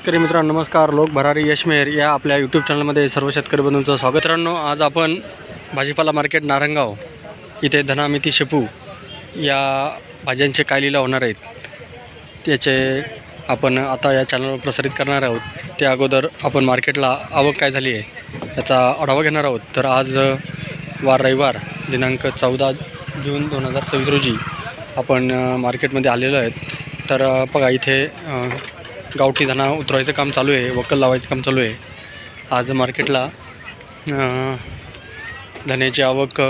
शेतकरी मित्रांनो नमस्कार. लोक भरारी यशमेर या आपल्या यूट्यूब चॅनलमध्ये सर्व शेतकरी बंधूंचं स्वागत. मित्रांनो, आज आपण भाजीपाला मार्केट नारंगाव इथे धना मेथी शेपू या भाज्यांचे काय लिलाव होणार आहेत त्याचे आपण आता या चॅनलवर प्रसारित करणार आहोत. त्या अगोदर आपण मार्केटला आवक काय झाली आहे त्याचा आढावा घेणार आहोत. तर आज वार रविवार दिनांक 14 जून 2026 रोजी आपण मार्केटमध्ये आलेलो आहेत. तर बघा इथे गावठी धना उतरवायचं काम चालू आहे, वक्कल लावायचं काम चालू आहे. आज मार्केटला धन्याची आवक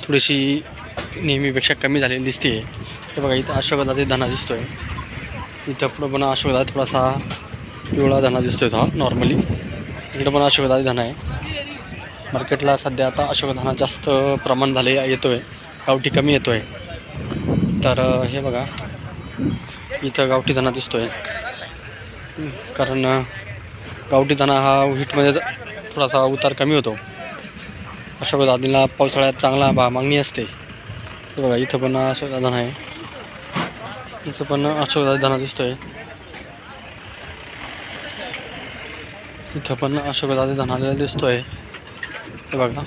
थोडीशी नेहमीपेक्षा कमी झालेली दिसते. हे बघा इथं अशोकदाते धना दिसतो आहे. इथं पुढं पण अशोकदाते थोडासा पिवळा धना दिसतो आहे. हा नॉर्मली इकडं पण अशोकदाते धना आहे. मार्केटला सध्या आता अशोकधाना जास्त प्रमाण झाले येतो आहे, गावठी कमी येतो आहे. तर हे बघा इथं गावठी धना दिसतो आहे, कारण गावठी धना हा हीटमध्ये थोडासा उतार कमी होतो. अशोकदादीला पावसाळ्यात चांगला मागणी असते. हे बघा इथं पण अशोकदा धना आहे, इथं पण अशोकदा धना दिसतो आहे. इथं पण अशोकदादी धना आलेला दिसतो आहे. हे बघा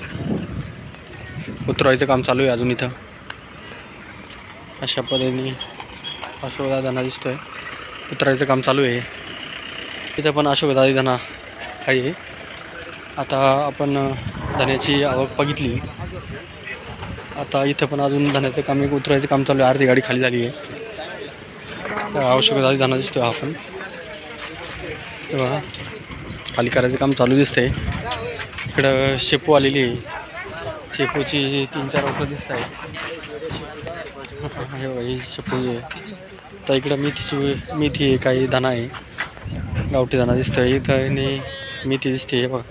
उतरवायचं काम चालू आहे अजून. इथं अशा पद्धतीने अशोकदा धना दिसतो आहे, उतरायचं काम चालू आहे. इथं पण अशोकदादी धना आहे. आता आपण धन्याची आवक बघितली. आता इथं पण अजून धन्याचं काम एक उतरायचं काम चालू आहे. अर्धी गाडी खाली झाली आहे. अशोकदादी धना दिसतो आहे. आपण बघा खाली करायचं काम चालू दिसतंय. इकडं शेपू आलेली आहे, शेपूची 3-4 वखलं दिसत आहे. हे बघा ही शेपू आहे. तर इकडं मेथी आहे, काही धना आहे, गावठी धना दिसतो आहे. इथं आणि मेथी दिसते. हे बघा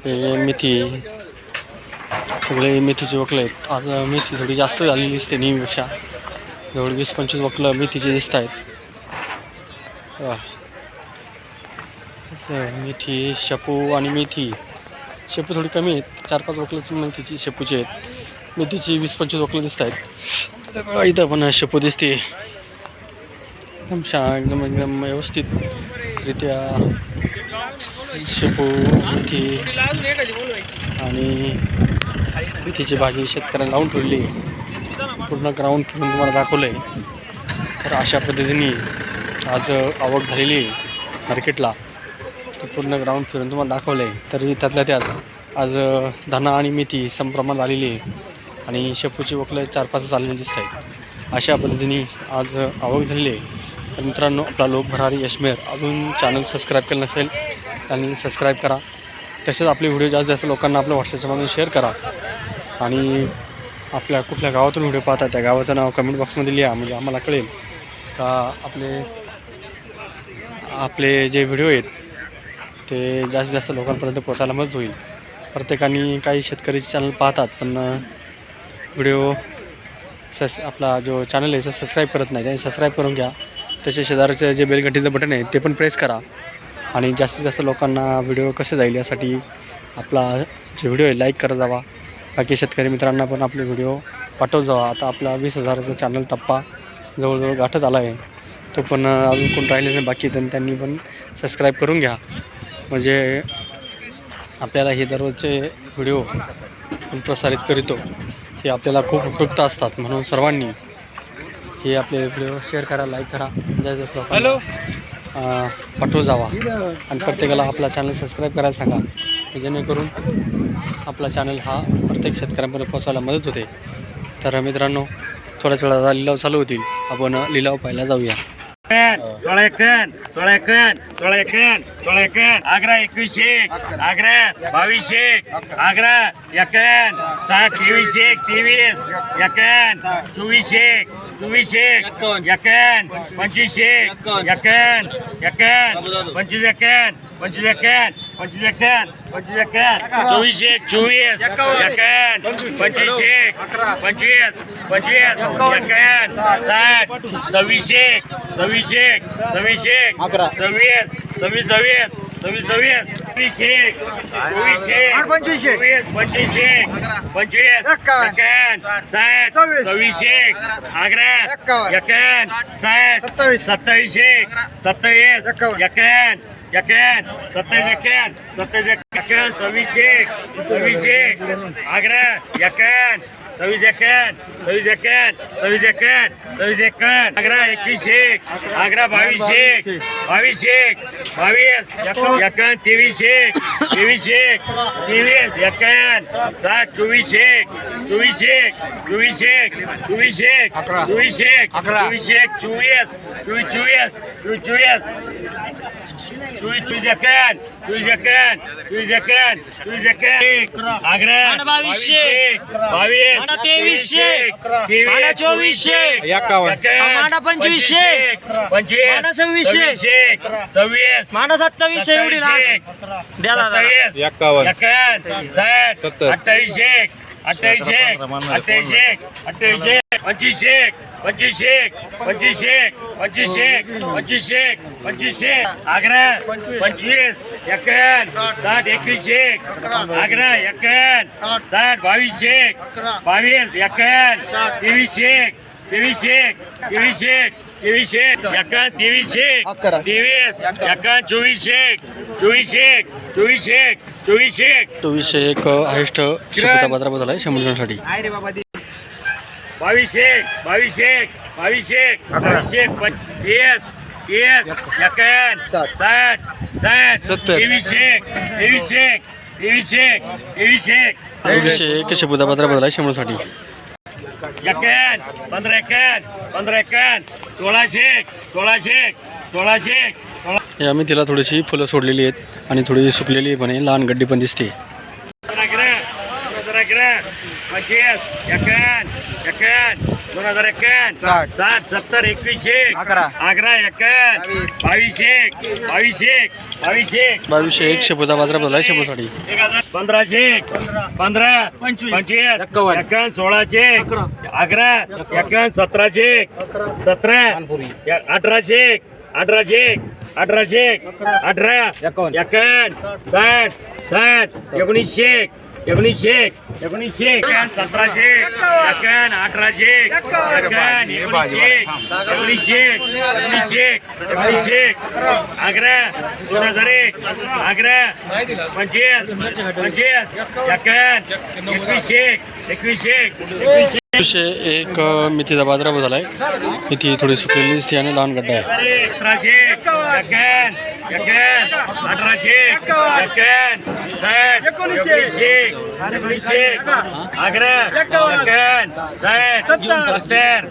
हे मेथी सगळे मेथीचे वकलं आहेत. आज मेथी थोडी जास्त झालेली दिसते नेहमीपेक्षा. जवळ 20-25 वकलं मेथीचे दिसत आहेत. मेथी शेपू आणि मेथी शेपू थोडी कमी आहेत, 4-5 वकलंच मेथीची शेपूची आहेत. मेथीची 20-25 वकलं दिसत आहेत. इथं पण शेपू दिसते एकदम एकदम व्यवस्थितरित्या. शेपू मेथी आणि मेथीची भाजी शेतकऱ्यांना लावून ठेवली. पूर्ण ग्राउंड फिरून तुम्हाला दाखवलं आहे. तर अशा पद्धतीने आज आवक झालेली आहे मार्केटला. तर पूर्ण ग्राउंड फिरून तुम्हाला दाखवलं आहे. तरी त्यातल्या त्यात आज धना आणि मेथी समप्रमाणात आलेली आहे आणि शेपूची वकलं 4-5 आलेली दिसत आहेत. अशा पद्धतीने आज आवक झालेली आहे. तर मित्रांनो, आपला लोक भरारी यशमेर अजून चॅनल सबस्क्राईब केलं नसेल त्यांनी सबस्क्राईब करा. तसेच आपले व्हिडिओ जास्तीत लोकांना आपल्या व्हॉट्सअपच्यामधून शेअर करा. आणि आपल्या कुठल्या गावातून व्हिडिओ पाहता त्या गावाचं नाव कमेंट बॉक्समध्ये लिहा, म्हणजे आम्हाला कळेल का आपले जे व्हिडिओ आहेत ते जास्तीत जास्त लोकांपर्यंत पोहोचायला मदत होईल. प्रत्येकाने काही शेतकरी चॅनल पाहतात पण व्हिडिओ आपला जो चॅनल आहे सबस्क्राईब करत नाही. त्यांनी सबस्क्राईब करून घ्या. तसे शेजारचं जे बेलघंटीचं बटन आहे ते पण प्रेस करा. आणि जास्तीत जास्त लोकांना व्हिडिओ कसे जाईल यासाठी आपला जे व्हिडिओ आहे लाईक करत जावा. बाकी शेतकरी मित्रांना पण आपले व्हिडिओ पाठवत जावा. आता आपला 20,000चा चॅनल टप्पा जवळजवळ गाठत आला आहे. तो पण अजून कोण राहिले नाही बाकी, त्यांनी पण सबस्क्राईब करून घ्या. म्हणजे आपल्याला हे दररोजचे व्हिडिओ प्रसारित करीतो हे आपल्याला खूप उपयुक्त असतात. म्हणून सर्वांनी हे आपले व्हिडिओ शेअर करा, लाईक करा, जास्त हॅलो पाठवू जावा. आणि प्रत्येकाला आपला चॅनल सबस्क्राईब करायला सांगा, जेणेकरून आपला चॅनल हा प्रत्येक शेतकऱ्यांपर्यंत पोहोचायला मदत होते. तर मित्रांनो, थोड्याच वेळा लिलाव चालू होतील, आपण लिलाव पाहायला जाऊया. आग्रा 21 आग्रा 22 आग्रा 21 7 23 23 21 24 24 21 25 21 21 25 25 25 25 24 24 21 25 25 25 21 60 26 26 26 26 26 26 सव्वीस सव्वीस एक चोवीस एक पंचवीस पंचवीस एक पंचवीस एक्कावन्न साठ सव्वीस एक अकरा एक्कावन्न साठ सत्तावीस एक सत्तावीस एक्कावन्न सत्तावीस एक्कावन्न सव्वीस एक अकरा एक्कावन्न सव्वीस एक्कावन्न अकरा एकवीस एक अकरा बावीस एक एक्कावन्न तेवीस एक तेवीस एक्कावन्न साठ चोवीस एक चोवीस अकरा बावीस तेवीसशे चोवीसशे एक्कावन्न पंचवीसशे पंचवीस सव्वीसशे सव्वीस सत्तावीसशे एवढी द्या दादा एक्कावन्न साठ अठ्ठावीस पंचवीस अकरा पंचवीस एक्कावन्न साठ एकवीस एक अकरा एक्कावन्न साठ बावीस एक्कावन्न तेवीस एक्कावन्न तेवीस एक्कावन्न चोवीस एक 2401 हायेस्ट शिकवता बाजारामध्ये झाला आहे 100 जणांसाठी. बावीस एक एक्कावन्न साठ सत्तर. तेवीस एक 2401 शिकवता बाजारामध्ये झाला आहे 100 साठी. एक्कावन्न पंधरा एक्कावन्न सोळाशे या मेथीला थोडीशी फुलं सोडलेली आहेत आणि थोडी सुकलेली पण आहे, लहान गड्डी पण दिसते. पंचवीस एक्कावन्न 2051 साठ 70 21 अकरा एक्कावन्न बावीस एक 2201 शिकवता बाजारामध्ये झाला आहे 100 साठी. 15 पंचवीस एक्कावन्न 16 अकरा एक्कावन्न 17 18 एक्कावन्न 60 19 एक्कावन्न 17 एक्कावन्न 18 एक्कावन्न 19 अकरा 2001 अकरा 25 एक्कावन्न 21 101 मेथीचा बाजारामध्ये झाला आहे. मेथी थोडी सुकलेली दिसते आणि लहान गड्डा आहे. 17 एक्कावन्न 18 एक्कावन्न 60 19 अकरा एक्कावन्न 60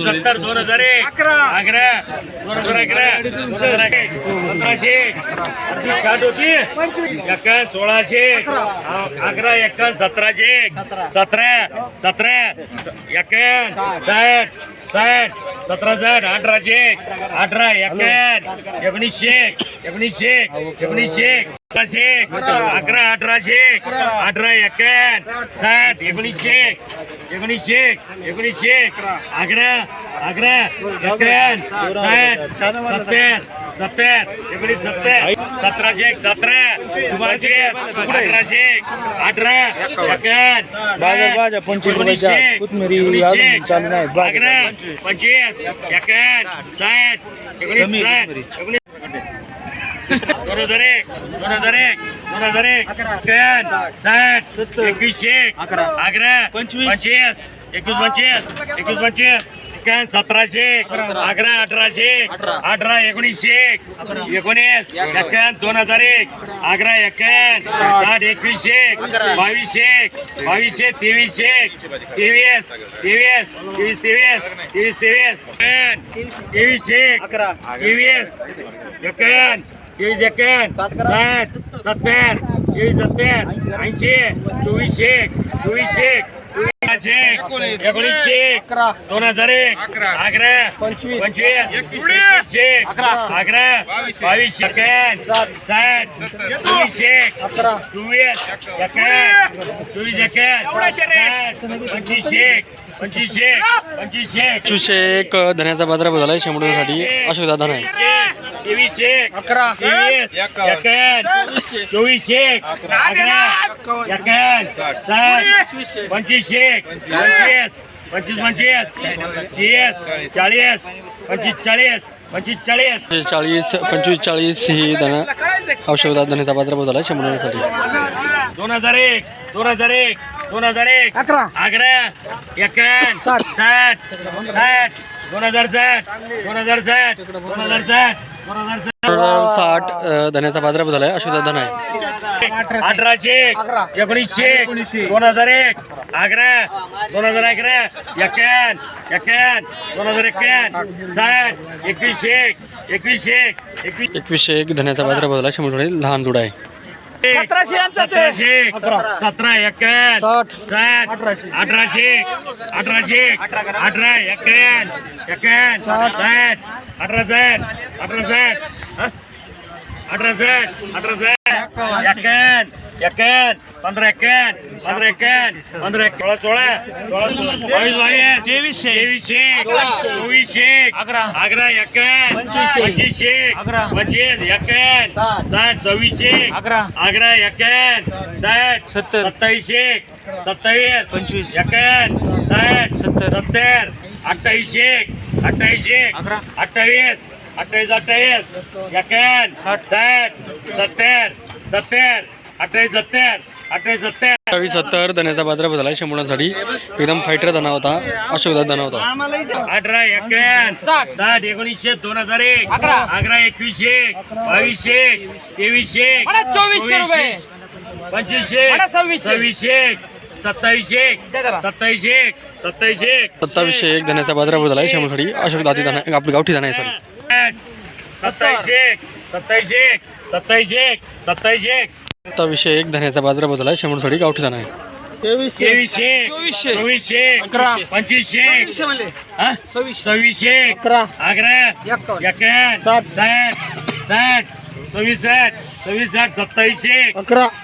70 2001 अकरा 1500 60 होती एक्कावन्न 16 अकरा एक्कावन्न 17 एक्कावन्न 60 17 18 एक्कावन्न 19 अकरा 18 एक्कावन्न 60 19 अकरा एक्कावन्न 70 17 18 अकरा 25 एक्कावन्न 60 अकरा 25 21 17 अकरा 18 19 एक्कावन्न 2001 अकरा एक्कावन्न 60 22 23 एक्कावन्न 60 70 80 24 अकराशे एकोणीसशे 2001 अकरा 25 एकवीसशे अकरा 2200 60 2400 24 2500 2501 धन्याचा बाजारभाव झाला आहे. शंभरसाठी अशोक दादा नाही. 2300 23 2400 11 60 2500 25 25 30 40 25 40 40 ही धना अशोक दादा धन्याचा बाजारभाव झाला आहे. शंभरसाठी 2001 2001 2001 11 51 60 2060 2060 60 धन्याचा बाजारभाव झाला आहे. अशोक दादा नाही. 1800 1900 2001 11 2011 51 2051 60 2100 2101 धन्याचा बाजारभाव झाला आहे. शंभरसाठी लहान जुडा आहे. 1700 17 51 60 1800 18 51 60 18 15 सत्तर धन्याचा बाजारभाव झाला आहे. शंभरसाठी एकदम फायटर धना होता. अशोक दादा धना होता. 18 51 60 1900 2001 11 2100 2200 2300 2400 2500 2600 2700 2701 धन्याचा बाजारभाव झाला आहे. शंभरसाठी अशोक दादी धना आपली गावठी धना आहे. सॉरी 2701 धन्याचा बाजारभाव झाला आहे. शंभरसाठी गावठी धना आहे. 2300 2400 2500 2600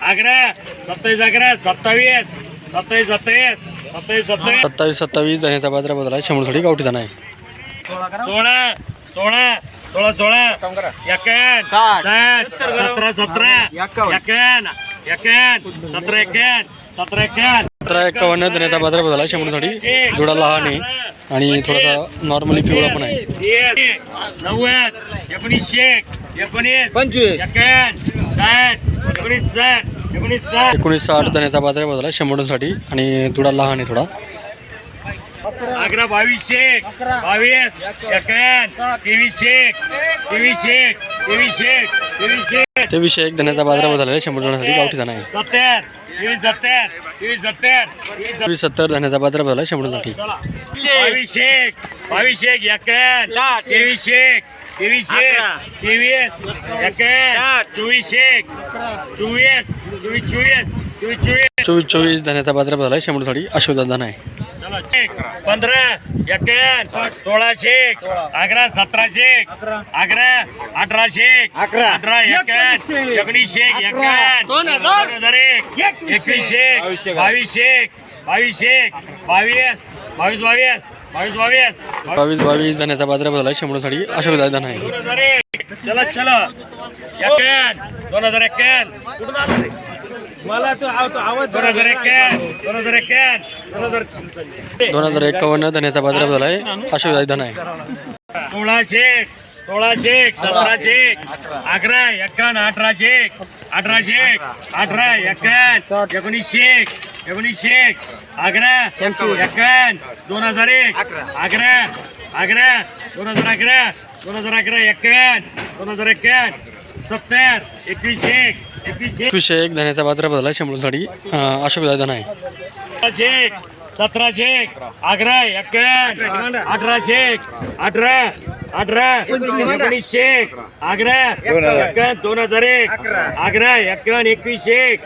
11 60 2700 27 धन्याचा बाजारभाव झाला आहे. शंभरसाठी गावठी धना आहे. 16 51 1751 धन्याचा बाजारभाव झाला आहे. शंभरसाठी जुडा लहान आहे आणि थोडासा नॉर्मली पिवळा पण आहे. 90 1900 19 1960 धन्याचा बाजारभाव झाला आहे. शंभरसाठी आणि जुडा लहान आहे थोडा. 2200 22 2301 धन्याचा बाजारभाव झाला आहे. शंभरसाठी गावठी धना आहे. 70 धन्याचा बाजारभाव झाला आहे. शंभरसाठी 24 धन्याचा बाजारभाव झाला आहे. शंभरसाठी अशोक दादा धना आहे. 15 51 1600 11 1700 11 1800 18 1900 बावीस धन्याचा बाजारभाव झाला आहे. शंभरसाठी अशोक दादा धना आहे. चला 2051 धन्याचा बाजारभाव झाला आहे. अशोक दादा धना आहे. 1600 1700 11 51 1800 1900 11 2001 11 70 21 धन्याचा बाजारभाव झाला आहे. शंभरसाठी अशोक दादा धना आहे. 1700 11 51 1800 1900 2001 11 51 21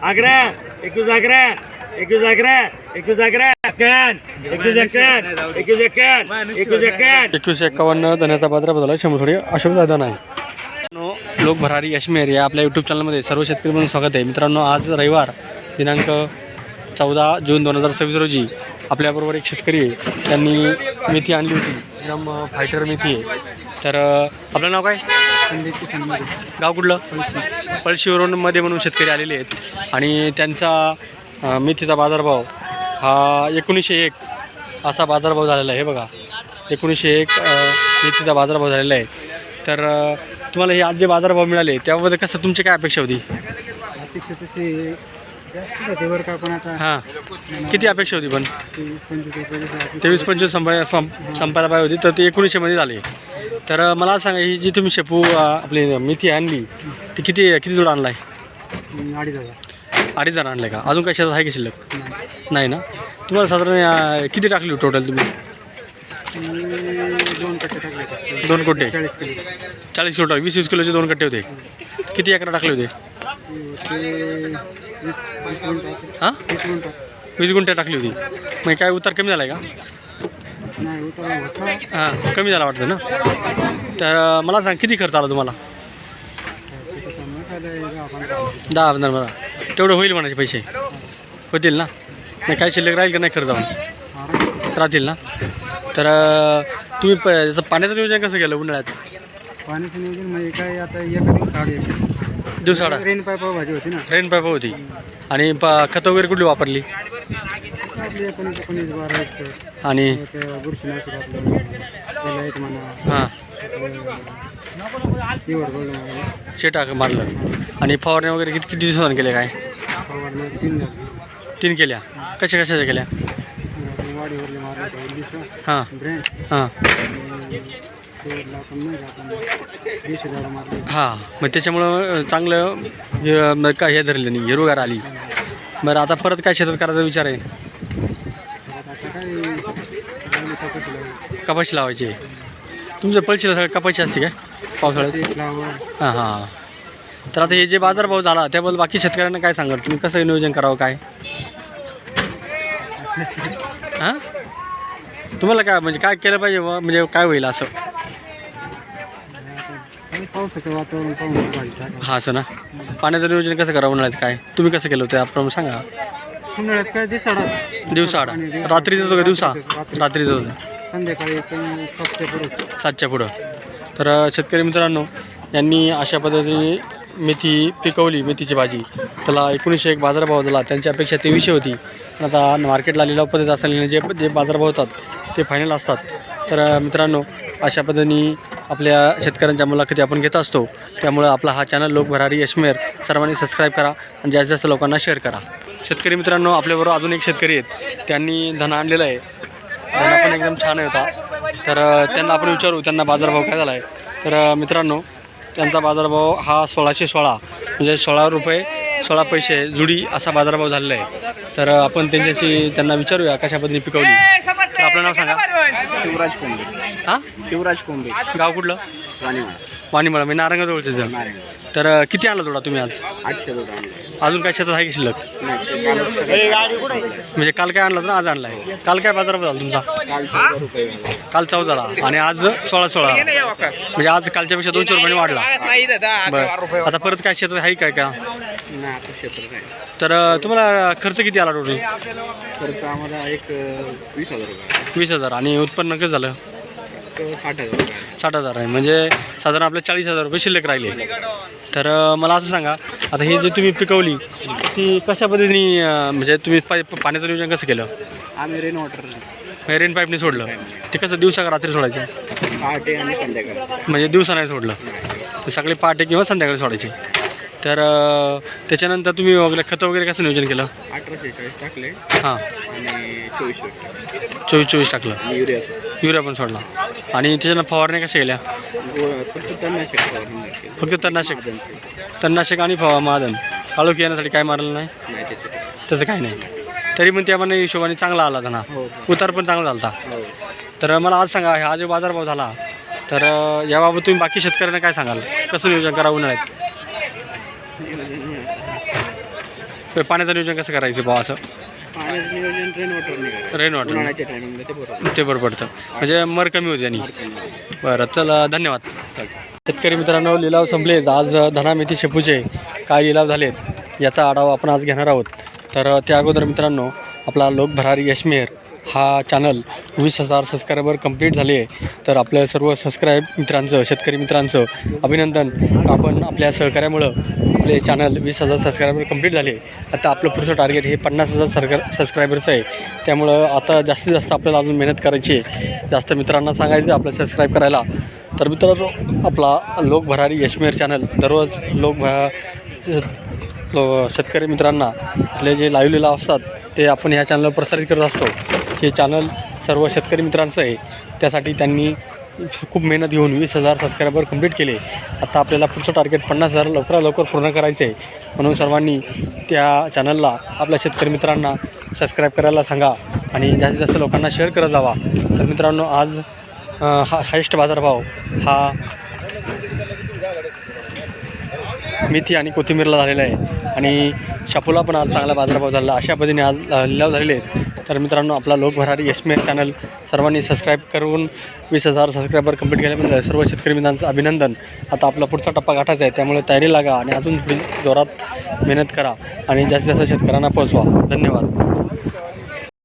11 21 एकवीस अकरा एकवीस अकरा एक्कावन्न एकवीस एक्कावन्न एकवीस एक्कावन्न एकवीस एक्कावन्न 2151 धन्याचा बाजारभाव झाला 100 थोडी अशोक दादा नाही. लोक भरारी यशमेर या आपल्या यूट्यूब चॅनलमध्ये सर्व शेतकरी म्हणून स्वागत आहे. मित्रांनो, आज रविवार दिनांक 14 जून 2026 रोजी आपल्याबरोबर एक शेतकरी आहे. त्यांनी मेथी आणली होती, एकदम फायटर मेथी आहे. तर आपलं नाव काय? गाव कुठलं? पळशीवरून मध्ये म्हणून शेतकरी आलेले आहेत आणि त्यांचा मेथीचा बाजारभाव हा 1901 असा बाजारभाव झालेला आहे. हे बघा, 1901 मेथीचा बाजारभाव झालेला आहे. तर तुम्हाला हे आज जे बाजारभाव मिळाले त्याबद्दल कसं, तुमची काय अपेक्षा होती? अपेक्षा तशी जास्त होते बरं का, पण आता हां, किती अपेक्षा होती? पण 23-25 23-25 संपायला पाहिजे होती, तर ते 1900मध्ये झाले. तर मला सांगा, ही जी तुम्ही शेपू आपली मेथी आणली ती किती जोड आणला आहे? 2,500 आणलं का? अजून काय शेतात आहे की शिल्लक? नाही ना. तुम्हाला साधारण किती टाकली टोटल तुम्ही? 2 कट्टे टाकले. 2 कोटे 40 40 किलो. किलो 20 किलोचे 2 कट्टे होते. किती एकरा टाकले होते? ते 20 गुंठ. हां, 20 गुंठ. 20 गुंठे टाकली होती. मग काय उतार कमी झाला आहे का? नाही उतार होता. हां, कमी झाला वाटतं ना. तर मला सांग, किती खर्च आला तुम्हाला? 10-15 बरं, तेवढं होईल म्हणायचे पैसे होतील ना? नाही काय शिल्लक राहील का नाही खर्च जाऊन? राहतील ना. तर तुम्ही याचं पाण्याचं नियोजन कसं केलं उन्हाळ्यात? पाण्याचं नियोजन म्हणजे काय, आता एका दिवसाडा रेन पाईप भाजी होती ना. रेन पाईप होती. आणि खतं वगैरे कुठली वापरली? आपली 19-12 आणि बुरशीनाशक आपलं लाईट म्हणा, हां, प्युअर गोल्ड म्हणा. शेटा मारलं. आणि फवारण्या वगैरे किती दिवसांनी केल्या? काय फवारणी 3 झाली. 3 केल्या. कशाच्या केल्या? वाडीवरले मारले हां ब्रँड. हां शेवटला आपण नाही का, आपण 20,000 मारले. हां, मग त्याच्यामुळं चांगलं काय हे धरलं नाही, हिरवगार आली. बरं, आता परत काय शेतात करायचा विचार आहे? आता काय कपाशी लावायची. तुमचं पळशीला सगळं कपाशी असते काय पावसाळ्यात? फ्लावर. हां हां. तर आता हे जे बाजारभाव झाला त्याबद्दल बाकी शेतकऱ्यांना काय सांगाल तुम्ही? कसं नियोजन करावं काय? हां, तुम्हाला काय म्हणजे काय केलं पाहिजे म्हणजे काय होईल असं? पावसाचं वातावरण पाहून भाजी टाकावं. हां, असं ना. पाण्याचं नियोजन कसं करावं उन्हाळ्याचं काय तुम्ही कसं केलं होतं आपण सांगा? उन्हाळ्यात काय दिसाडा दिवसाआड रात्रीचं होतं का दिवसा? रात्रीचं होतं. संध्याकाळी 7च्या पुढे. 7च्या पुढं. तर शेतकरी मित्रांनो, यांनी अशा पद्धतीने मेथी पिकवली, मेथीची भाजी. त्याला 1901 बाजारभाव झाला. त्यांची अपेक्षा 2300 होती. आता मार्केटला लिलाव पद्धत असलेले जे बाजारभाव होतात ते फायनल असतात. तर मित्रांनो, अशा पद्धतीने आपल्या शेतकऱ्यांच्या मुलाखती आपण घेत असतो. त्यामुळं आपला हा चॅनल लोक भरारी यशमेर सर्वांनी सबस्क्राईब करा आणि जास्तीत जास्त लोकांना शेअर करा. शेतकरी मित्रांनो, आपल्याबरोबर अजून एक शेतकरी आहेत. त्यांनी धना आणलेला आहे. धना पण एकदम छान आहे होता. तर त्यांना आपण विचारू त्यांना बाजारभाव काय झाला आहे. तर मित्रांनो, त्यांचा बाजारभाव हा 1616 म्हणजे 16 रुपये 16 पैसे जुडी असा बाजारभाव झालेला आहे. तर आपण त्यांना विचारूया कशा पद्धतीने पिकवली. तर आपलं नाव सांगा. शिवराज कोंबे. हां, शिवराज कोंबे. गाव कुठलं? वाणीमळा म्हणजे नारंगाजवळचे जण. तर किती आणला थोडा तुम्ही आज? 800 आणले. अजून काय शेतात आहे की शिल्लक? म्हणजे काल काय आणलं तर आज आणला आहे? काल काय बाजारभाव झाला तुमचा? काल 14 आणि आज 16 म्हणजे आज कालच्यापेक्षा 200 रुपयांनी वाढला. बरं, आता परत काय शेतात आहे काय का? तर तुम्हाला खर्च किती आला टोटल? खर्च आम्हाला 20,000 रुपये. 20,000 आणि उत्पन्न कसं झालं? 60,000 आहे. म्हणजे साधारण आपले 40,000 रुपये शिल्लक राहिले. तर मला असं सांगा, आता ही जी तुम्ही पिकवली ती कशा पद्धतीने म्हणजे तुम्ही पाण्याचं नियोजन कसं केलं? आम्ही रेन वॉटर रेन पाईपने सोडलं. ते कसं दिवसा का रात्री सोडायचं? पहाटे आणि संध्याकाळी. म्हणजे दिवसा नाही सोडलं, सकाळी पहाटे किंवा संध्याकाळी सोडायचे. तर त्याच्यानंतर तुम्ही वगैरे खतं वगैरे कसं नियोजन केलं? 18-46 टाकले हां, आणि 24 टाकलं. युरिया पण सोडला. आणि त्याच्यानं फवारण्या कशा केल्या? फक्त तणनाशक आणि महादन काळोखी येण्यासाठी काय मारलं नाही? तसं काय नाही. तरी पण त्यामध्ये हिशोबाने चांगला आला त्यांना, उतार पण चांगला झाला होता. तर मला आज सांगा, हा जो बाजारभाव झाला तर याबाबत तुम्ही बाकी शेतकऱ्यांना काय सांगाल? कसं नियोजन करावं उन्हाळ्यात? पाण्याचं नियोजन कसं करायचं भाव असं? पाण्याचं नियोजन रेन वॉटर निघालं रेन वॉटर उन्हाळ्याच्या टायमिंगला ते बरोबर ते बरं पडतं म्हणजे मर कमी होते आणि बरं चला धन्यवाद. शेतकरी मित्रांनो लिलाव संपलेत. आज धना मेथी शेपूचे काय लिलाव झालेत याचा आढावा आपण आज घेणार आहोत. तर त्या अगोदर मित्रांनो आपला लोक भरारी यशमेर हा चॅनल 20,000 सबस्क्रायबर कंप्लीट झाले आहे. तर आपल्या सर्व सबस्क्राईब मित्रांचं शेतकरी मित्रांचं अभिनंदन. आपण आपल्या सहकार्यामुळं आपले चॅनल 20,000 सबस्क्रायबर कंप्लीट झाले. आता आपलं पुढचं टार्गेट हे 50,000 सबस्क्रायबरचं आहे. त्यामुळं आता जास्तीत जास्त आपल्याला अजून मेहनत करायची आहे. जास्त मित्रांना सांगायचं आपलं सबस्क्राईब करायला. तर मित्रांनो आपला लोक भरारी यशमेर चॅनल दररोज शेतकरी मित्रांना आपले जे लाईव्ह लिलाव असतात ते आपण ह्या चॅनलवर प्रसारित करत असतो. हे चॅनल सर्व शेतकरी मित्रांचं आहे. त्यासाठी त्यांनी खूप मेहनत घेऊन 20,000 सबस्क्रायबर कंप्लीट केले. आता आपल्याला पुढचं टार्गेट 50,000 लवकर पूर्ण करायचं आहे. म्हणून सर्वांनी त्या चॅनलला आपल्या शेतकरी मित्रांना सबस्क्राईब करायला सांगा आणि जास्तीत जास्त लोकांना शेअर करत जावा. तर मित्रांनो आज हायेस्ट बाजारभाव हा मेथी आणि कोथिंबीरला झालेला आहे आणि शापूला पण आज चांगला बाजारभाव झाला. अशा पद्धतीने आज लिलाव झालेले आहेत. तर मित्रांनो आपला लोक भरारी यशमेर चॅनल सर्वांनी सबस्क्राईब करून 20,000 सबस्क्रायबर कंप्लीट केल्याबद्दल सर्व शेतकरी मित्रांचं अभिनंदन. आता आपला पुढचा टप्पा गाठायचा आहे. त्यामुळे तयारी लागा आणि अजून पुढे जोरात मेहनत करा आणि जास्तीत जास्त शेतकऱ्यांना पोहोचवा. धन्यवाद.